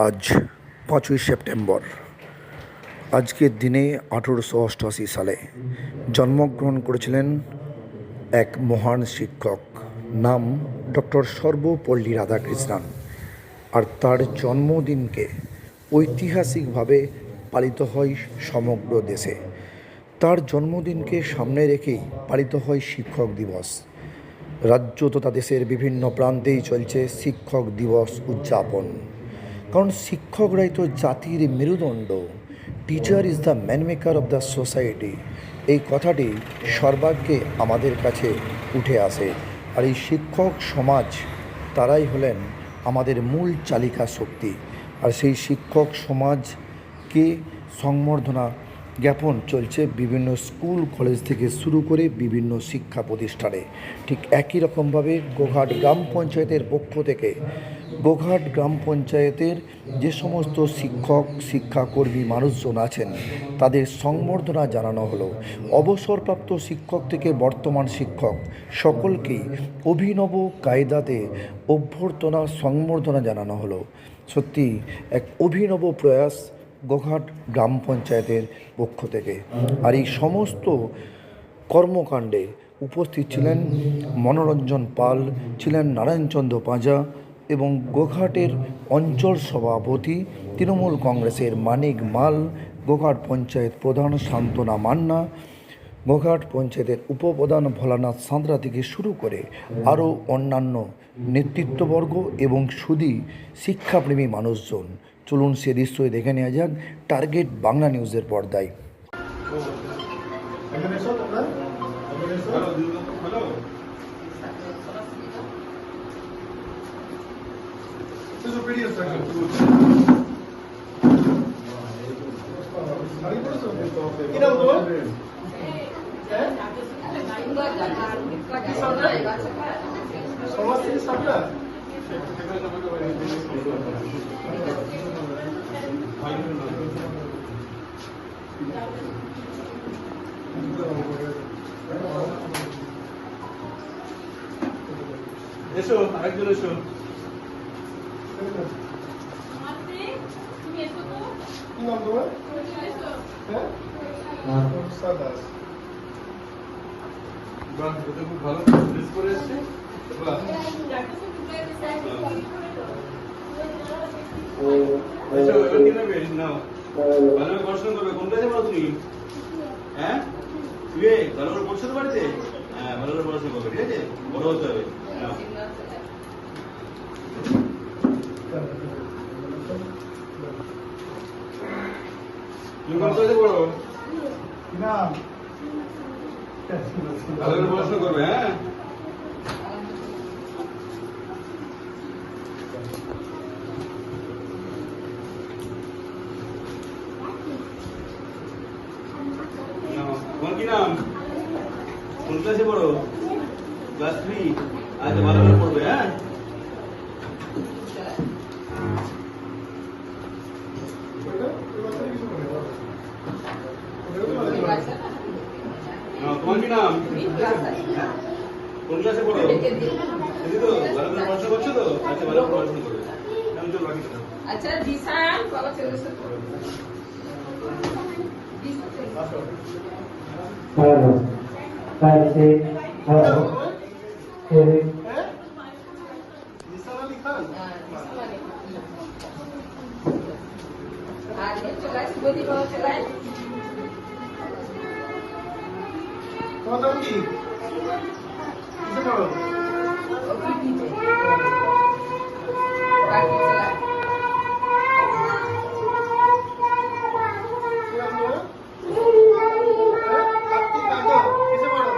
আজ 5ই সেপ্টেম্বর। আজকের দিনে 1888 সালে জন্মগ্রহণ করেছিলেন এক মহান শিক্ষক, নাম ডক্টর সর্বপল্লী রাধাকৃষ্ণন। আর তার জন্মদিনকে ঐতিহাসিকভাবে পালিত হয় সমগ্র দেশে। তার জন্মদিনকে সামনে রেখেই পালিত হয় শিক্ষক দিবস। রাজ্য তথা দেশের বিভিন্ন প্রান্তেই চলছে শিক্ষক দিবস উদযাপন। কারণ শিক্ষকরাই তো জাতির মেরুদণ্ড। Teacher is the man maker of the society, এই কথাটি সর্বাগ্রে আমাদের কাছে উঠে আসে। আর এই শিক্ষক সমাজ, তারাই হলেন আমাদের মূল চালিকা শক্তি। আর সেই শিক্ষক সমাজকে সংবর্ধনা জ্ঞাপন চলছে বিভিন্ন স্কুল কলেজ থেকে শুরু করে বিভিন্ন শিক্ষা প্রতিষ্ঠানে। ঠিক একই রকমভাবে গোঘাট গ্রাম পঞ্চায়েতের পক্ষ থেকে গোঘাট গ্রাম পঞ্চায়েতের যে সমস্ত শিক্ষক শিক্ষাকর্মী মানুষজন আছেন, তাদের সংবর্ধনা জানানো হলো। অবসরপ্রাপ্ত শিক্ষক থেকে বর্তমান শিক্ষক সকলকেই অভিনব কায়দাতে অভ্যর্থনা সংবর্ধনা জানানো হলো। সত্যি এক অভিনব প্রয়াস গোঘাট গ্রাম পঞ্চায়েতের পক্ষ থেকে। আর এই সমস্ত কর্মকাণ্ডে উপস্থিত ছিলেন মনোরঞ্জন পাল, ছিলেন নারায়ণচন্দ্র পাঁজা এবং গোঘাটের অঞ্চল সভাপতি তৃণমূল কংগ্রেসের মানিক মাল, গোঘাট পঞ্চায়েত প্রধান শান্তনা মান্না, গোঘাট পঞ্চায়েতের উপপ্রধান ভোলানাথ সাঁতরা থেকে শুরু করে আরও অন্যান্য নেতৃত্ববর্গ এবং শুধু শিক্ষাপ্রেমী মানুষজন। চলুন সে দৃশ্যই দেখে নেওয়া যাক টার্গেট বাংলা নিউজের পর্দায়। এসো, আরেকজন এসো। কি নাম তোমার? হ্যাঁ, সাদাস। বাহ, এটা খুব ভালো ড্রেস করে এসেছে। বাহ। এসো, এবার কি নেবে? নাও। ভালোভাবে পড়াশোনা করবে। কোন ক্লাসে পড়ো তুমি? হ্যাঁ? ভালো করে পড়ছো তো বাড়িতে? হ্যাঁ, ভালো করে পড়াশোনা করবে, ঠিক আছে? বড় হতে হবে। নাও। তুমি কোন ক্লাসে পড়ো? না, ভালো করে পড়াশোনা করবে, হ্যাঁ? তোমার কি নাম? কোন ক্লাসে পড়ো? ক্লাস 3। আচ্ছা, ভালো করে পড়বে, হ্যাঁ? তোমার কি নাম? কোন ক্লাসে পড়ো? এই তো ভালো করে পড়াশোনা করছো তো? আচ্ছা, ভালো করে পড়াশোনা করবে। আমি তো বাকি কথা। আচ্ছা, জিসান বাবা চলে এসো। Hello. নিসার আলী খান। আর চলে আসি বদি বাবা চলে আসি। তোমার নাম কি? কিসে পড়ো? বাকি চলে আসি। কি নাম তোমার? কার্তিক কাকা, কিসে পড়ো?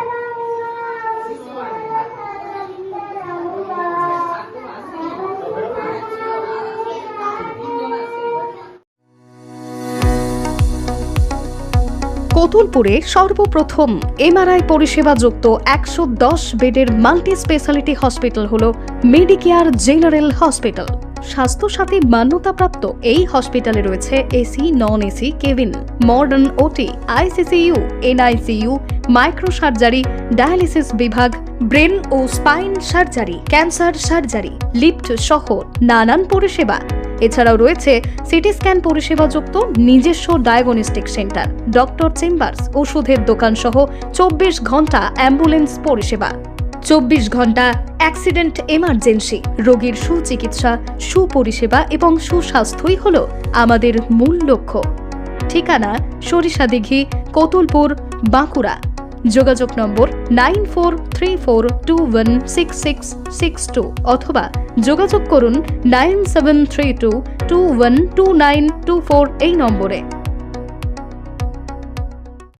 কতুলপুরে সর্বপ্রথম এমআরআই পরিষেবা যুক্ত 110 বেডের মাল্টি স্পেশালিটি হসপিটাল হল মেডিকেয়ার জেনারেল হসপিটাল। স্বাস্থ্যসাথী মান্যতাপ্রাপ্ত এই হসপিটালে রয়েছে AC, non AC cabin, modern OT, ICCU, NICU, micro surgery, dialysis বিভাগ, ব্রেন ও spine surgery, cancer surgery, lift সহ নানান পরিষেবা। এছাড়াও রয়েছে সিটি স্ক্যান পরিষেবাযুক্ত নিজস্ব ডায়াগনস্টিক সেন্টার, ডক্টর চেম্বার্স, ওষুধের দোকান সহ 24 ঘন্টা অ্যাম্বুলেন্স পরিষেবা, 24 ঘন্টা অ্যাক্সিডেন্ট এমার্জেন্সি। রোগীর সুচিকিৎসা, সুপরিষেবা এবং সুস্বাস্থ্যই হল আমাদের মূল লক্ষ্য। ঠিকানা সরিষাদিঘি, কতুলপুর, বাঁকুড়া। যোগাযোগ নম্বর 9434216662 অথবা যোগাযোগ করুন 9732212924 এই নম্বরে।